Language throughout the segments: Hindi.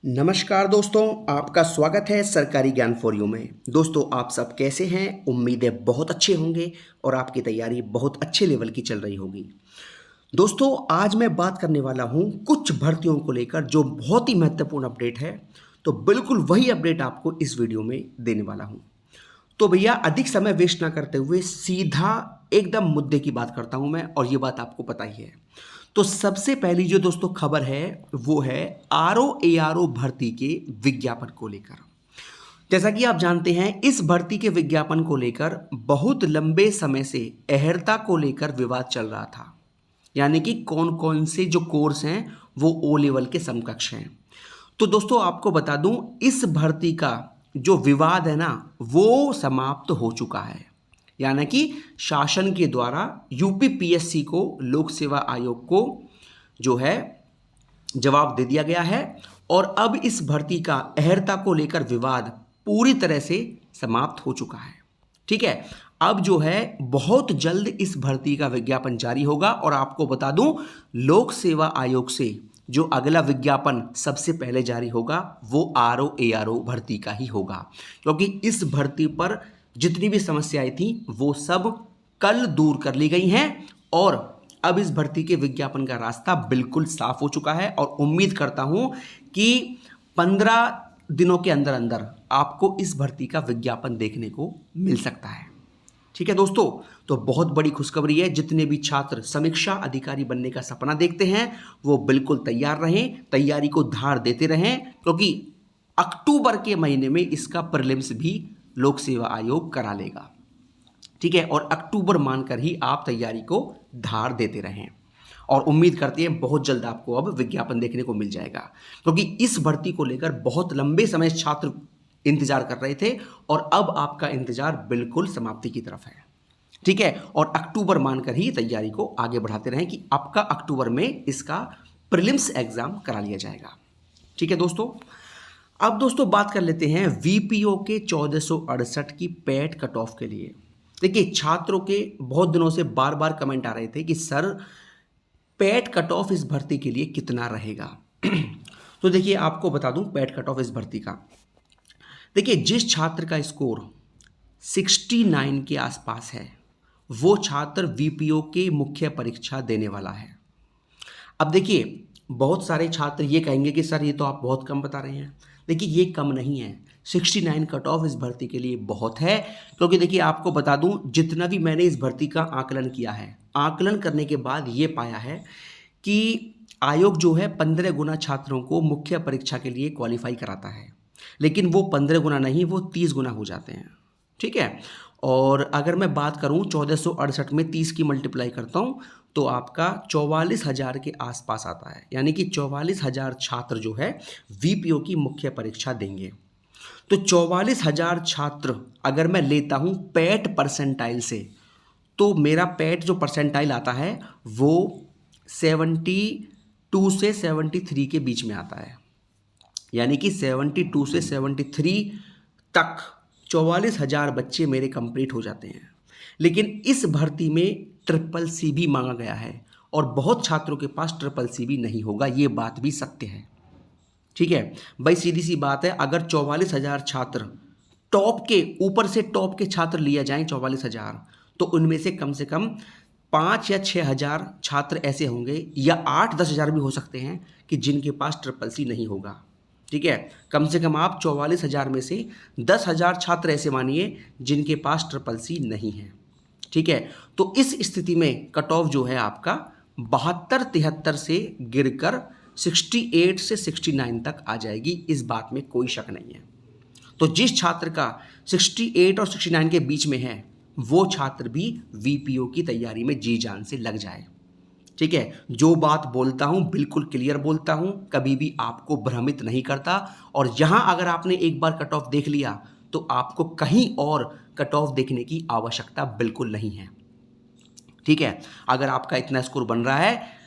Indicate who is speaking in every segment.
Speaker 1: नमस्कार दोस्तों, आपका स्वागत है सरकारी ज्ञान फॉर यू में। दोस्तों, आप सब कैसे हैं? उम्मीदें बहुत अच्छे होंगे और आपकी तैयारी बहुत अच्छे लेवल की चल रही होगी। दोस्तों, आज मैं बात करने वाला हूं कुछ भर्तियों को लेकर जो बहुत ही महत्वपूर्ण अपडेट है। तो बिल्कुल वही अपडेट आपको इस वीडियो में देने वाला हूं। तो भैया, अधिक समय वेस्ट ना करते हुए सीधा एकदम मुद्दे की बात करता हूं मैं, और ये बात आपको पता ही है। तो सबसे पहली जो दोस्तों खबर है वो है आरओ भर्ती के विज्ञापन को लेकर। जैसा कि आप जानते हैं, इस भर्ती के विज्ञापन को लेकर बहुत लंबे समय से अहर्ता को लेकर विवाद चल रहा था। यानी कि कौन कौन से जो कोर्स हैं वो ओ लेवल के समकक्ष हैं। तो दोस्तों, आपको बता दूं, इस भर्ती का जो विवाद है ना वो समाप्त हो चुका है। यानी कि शासन के द्वारा यूपी पीएससी को, लोक सेवा आयोग को जो है जवाब दे दिया गया है। और अब इस भर्ती का अहर्ता को लेकर विवाद पूरी तरह से समाप्त हो चुका है। ठीक है, अब जो है बहुत जल्द इस भर्ती का विज्ञापन जारी होगा। और आपको बता दूं, लोक सेवा आयोग से जो अगला विज्ञापन सबसे पहले जारी होगा वो आरओ भर्ती का ही होगा। क्योंकि इस भर्ती पर जितनी भी समस्याएं थी वो सब कल दूर कर ली गई हैं। और अब इस भर्ती के विज्ञापन का रास्ता बिल्कुल साफ हो चुका है। और उम्मीद करता हूं कि 15 दिनों के अंदर अंदर आपको इस भर्ती का विज्ञापन देखने को मिल सकता है। ठीक है दोस्तों, तो बहुत बड़ी खुशखबरी है। जितने भी छात्र समीक्षा अधिकारी बनने का सपना देखते हैं वो बिल्कुल तैयार रहें, तैयारी को धार देते रहें, क्योंकि अक्टूबर के महीने में इसका प्रीलिम्स भी लोक सेवा आयोग करा लेगा। ठीक है, और अक्टूबर मानकर ही आप तैयारी को धार देते रहें। और उम्मीद करते हैं बहुत जल्द आपको अब विज्ञापन देखने को मिल जाएगा, क्योंकि इस भर्ती को लेकर बहुत लंबे समय छात्र इंतजार कर रहे थे और अब आपका इंतजार बिल्कुल समाप्ति की तरफ है। ठीक है, और अक्टूबर मानकर ही तैयारी को आगे बढ़ाते रहें कि आपका अक्टूबर में इसका प्रीलिम्स एग्जाम करा लिया जाएगा। ठीक है दोस्तों, अब दोस्तों बात कर लेते हैं वीपीओ के 1468 की पैट कट ऑफ के लिए। देखिए, छात्रों के बहुत दिनों से बार बार कमेंट आ रहे थे कि सर, पैट कट ऑफ इस भर्ती के लिए कितना रहेगा। तो देखिए, आपको बता दूं पैट कट ऑफ इस भर्ती का। देखिए, जिस छात्र का स्कोर 69 के आसपास है वो छात्र वीपीओ की मुख्य परीक्षा देने वाला है। अब देखिए, बहुत सारे छात्र ये कहेंगे कि सर, ये तो आप बहुत कम बता रहे हैं। देखिए, ये कम नहीं है। 69 कट ऑफ इस भर्ती के लिए बहुत है। क्योंकि देखिए, आपको बता दूं, जितना भी मैंने इस भर्ती का आकलन किया है, आकलन करने के बाद ये पाया है कि आयोग जो है 15 गुना छात्रों को मुख्य परीक्षा के लिए क्वालिफाई कराता है। लेकिन वो 15 गुना नहीं, वो 30 गुना हो जाते हैं। ठीक है, और अगर मैं बात करूं 1468 में 30 की मल्टीप्लाई करता हूं तो आपका 44,000 के आसपास आता है। यानी कि 44,000 छात्र जो है वीपीओ की मुख्य परीक्षा देंगे। तो 44,000 छात्र अगर मैं लेता हूं पैट परसेंटाइल से, तो मेरा पैट जो परसेंटाइल आता है वो 72 से 73 के बीच में आता है। यानी कि 72 से 73 तक 44,000 बच्चे मेरे कंप्लीट हो जाते हैं। लेकिन इस भर्ती में ट्रिपल सी भी मांगा गया है और बहुत छात्रों के पास ट्रिपल सी भी नहीं होगा, ये बात भी सत्य है। ठीक है भाई, सीधी सी बात है, अगर 44,000 छात्र टॉप के, ऊपर से टॉप के छात्र लिया जाएं 44,000, तो उनमें से कम 5 या 6,000 छात्र ऐसे होंगे, या 8-10,000 भी हो सकते हैं कि जिनके पास ट्रिपल सी नहीं होगा। ठीक है, कम से कम आप 44,000 में से 10,000 छात्र ऐसे मानिए जिनके पास ट्रिपल सी नहीं है। ठीक है, तो इस स्थिति में कट ऑफ जो है आपका 72-73 से गिरकर 68 से 69 तक आ जाएगी। इस बात में कोई शक नहीं है। तो जिस छात्र का 68 और 69 के बीच में है वो छात्र भी वीपीओ की तैयारी में जी जान से लग जाए। ठीक है, जो बात बोलता हूं बिल्कुल क्लियर बोलता हूं, कभी भी आपको भ्रमित नहीं करता। और यहां अगर आपने एक बार कट ऑफ देख लिया तो आपको कहीं और कट ऑफ देखने की आवश्यकता बिल्कुल नहीं है। ठीक है, अगर आपका इतना स्कोर बन रहा है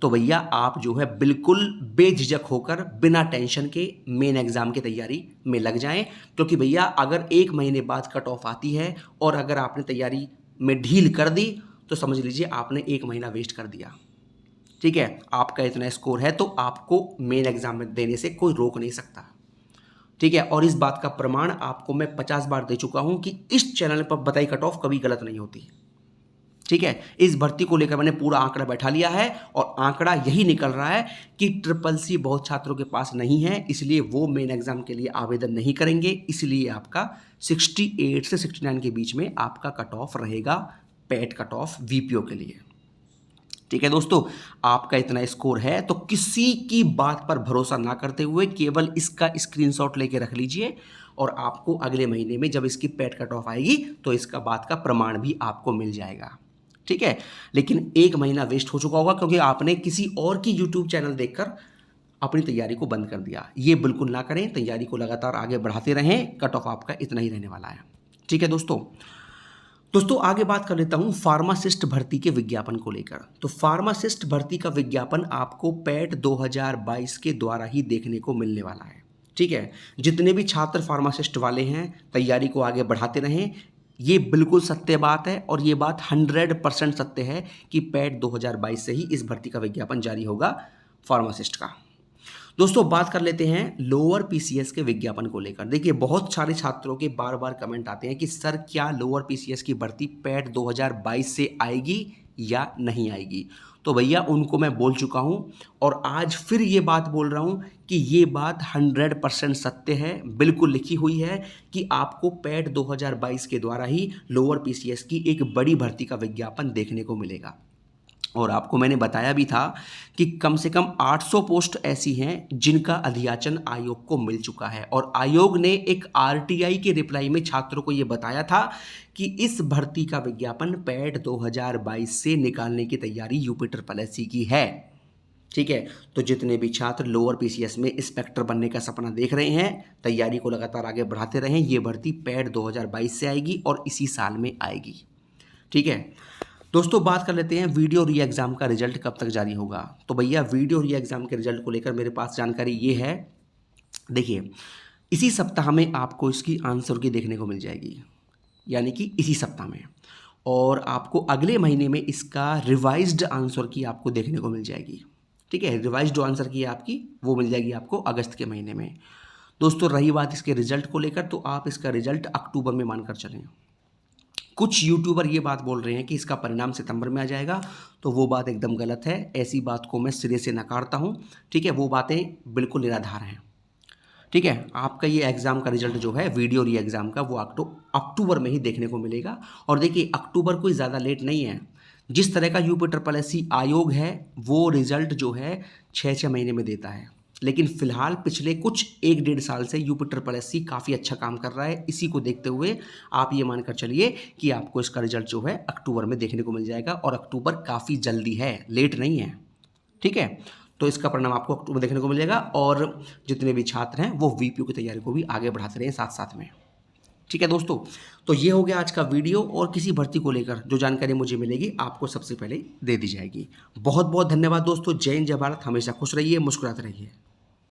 Speaker 1: तो भैया आप जो है बिल्कुल बेझिझक होकर बिना टेंशन के मेन एग्जाम की तैयारी में लग जाएं। क्योंकि भैया, अगर 1 महीने बाद कट ऑफ आती है और अगर आपने तैयारी में ढील कर दी तो समझ लीजिए आपने 1 महीना वेस्ट कर दिया। ठीक है, आपका इतना स्कोर है तो आपको मेन एग्जाम देने से कोई रोक नहीं सकता। ठीक है, और इस बात का प्रमाण आपको मैं 50 बार दे चुका हूं कि इस चैनल पर बताई कट ऑफ कभी गलत नहीं होती। ठीक है, इस भर्ती को लेकर मैंने पूरा आंकड़ा बैठा लिया है और आंकड़ा यही निकल रहा है कि ट्रिपल सी बहुत छात्रों के पास नहीं है, इसलिए वो मेन एग्जाम के लिए आवेदन नहीं करेंगे, इसलिए आपका 68 से 69 के बीच में आपका कट ऑफ रहेगा, पैट कट ऑफ वीपीओ के लिए। ठीक है दोस्तों, आपका इतना स्कोर है तो किसी की बात पर भरोसा ना करते हुए केवल इसका स्क्रीनशॉट लेके रख लीजिए और आपको अगले महीने में जब इसकी पैट कट ऑफ आएगी तो इसका बात का प्रमाण भी आपको मिल जाएगा। ठीक है, लेकिन एक महीना वेस्ट हो चुका होगा क्योंकि आपने किसी और की यूट्यूब चैनल देखकर अपनी तैयारी को बंद कर दिया। ये बिल्कुल ना करें, तैयारी को लगातार आगे बढ़ाते रहें, कट ऑफ आपका इतना ही रहने वाला है। ठीक है दोस्तों आगे बात कर लेता हूं फार्मासिस्ट भर्ती के विज्ञापन को लेकर। तो फार्मासिस्ट भर्ती का विज्ञापन आपको पैट 2022 के द्वारा ही देखने को मिलने वाला है। ठीक है, जितने भी छात्र फार्मासिस्ट वाले हैं तैयारी को आगे बढ़ाते रहें, ये बिल्कुल सत्य बात है और ये बात 100% सत्य है कि पैट 2022 से ही इस भर्ती का विज्ञापन जारी होगा फार्मासिस्ट का। दोस्तों बात कर लेते हैं लोअर पीसीएस के विज्ञापन को लेकर। देखिए बहुत सारे छात्रों के बार बार कमेंट आते हैं कि सर क्या लोअर पीसीएस की भर्ती पैट 2022 से आएगी या नहीं आएगी। तो भैया उनको मैं बोल चुका हूं और आज फिर ये बात बोल रहा हूं कि ये बात 100% सत्य है, बिल्कुल लिखी हुई है कि आपको पैट 2022 के द्वारा ही लोअर पीसीएस की एक बड़ी भर्ती का विज्ञापन देखने को मिलेगा। और आपको मैंने बताया भी था कि कम से कम 800 पोस्ट ऐसी हैं जिनका अधियाचन आयोग को मिल चुका है और आयोग ने एक आरटीआई के रिप्लाई में छात्रों को यह बताया था कि इस भर्ती का विज्ञापन पैट 2022 से निकालने की तैयारी यूपी ट्रिपल एससी की है। ठीक है, तो जितने भी छात्र लोअर पीसीएस में इंस्पेक्टर बनने का सपना देख रहे हैं तैयारी को लगातार आगे बढ़ाते रहें, ये भर्ती पैट 2022 से आएगी और इसी साल में आएगी। ठीक है दोस्तों, बात कर लेते हैं वीडियो री एग्ज़ाम का रिजल्ट कब तक जारी होगा। तो भैया वीडियो री एग्ज़ाम के रिजल्ट को लेकर मेरे पास जानकारी ये है, देखिए इसी सप्ताह में आपको इसकी आंसर की देखने को मिल जाएगी, यानी कि इसी सप्ताह में, और आपको अगले महीने में इसका रिवाइज्ड आंसर की आपको देखने को मिल जाएगी। ठीक है, रिवाइज्ड आंसर की आपकी वो मिल जाएगी आपको अगस्त के महीने में। दोस्तों रही बात इसके रिजल्ट को लेकर, तो आप इसका रिजल्ट अक्टूबर में मानकर चलें। कुछ यूट्यूबर ये बात बोल रहे हैं कि इसका परिणाम सितंबर में आ जाएगा, तो वो बात एकदम गलत है, ऐसी बात को मैं सिरे से नकारता हूँ। ठीक है, वो बातें बिल्कुल निराधार हैं। ठीक है, आपका ये एग्ज़ाम का रिजल्ट जो है वीडियो री एग्ज़ाम का वो अक्टूबर में ही देखने को मिलेगा। और देखिए अक्टूबर कोई ज़्यादा लेट नहीं है, जिस तरह का यूपी ट्रिपल एससी आयोग है वो रिजल्ट जो है 6-6 महीने में देता है, लेकिन फिलहाल पिछले कुछ 1-1.5 साल से यूपी ट्रिपल एससी काफ़ी अच्छा काम कर रहा है। इसी को देखते हुए आप ये मानकर चलिए कि आपको इसका रिजल्ट जो है अक्टूबर में देखने को मिल जाएगा, और अक्टूबर काफ़ी जल्दी है, लेट नहीं है। ठीक है, तो इसका परिणाम आपको अक्टूबर देखने को मिल जाएगा और जितने भी छात्र हैं वो वीपीओ की तैयारी को भी आगे बढ़ाते रहें साथ साथ में। ठीक है दोस्तों, तो ये हो गया आज का वीडियो, और किसी भर्ती को लेकर जो जानकारी मुझे मिलेगी आपको सबसे पहले दे दी जाएगी। बहुत बहुत धन्यवाद दोस्तों। जय हिंद, जय भारत। हमेशा खुश रहिए, मुस्कुराते रहिए।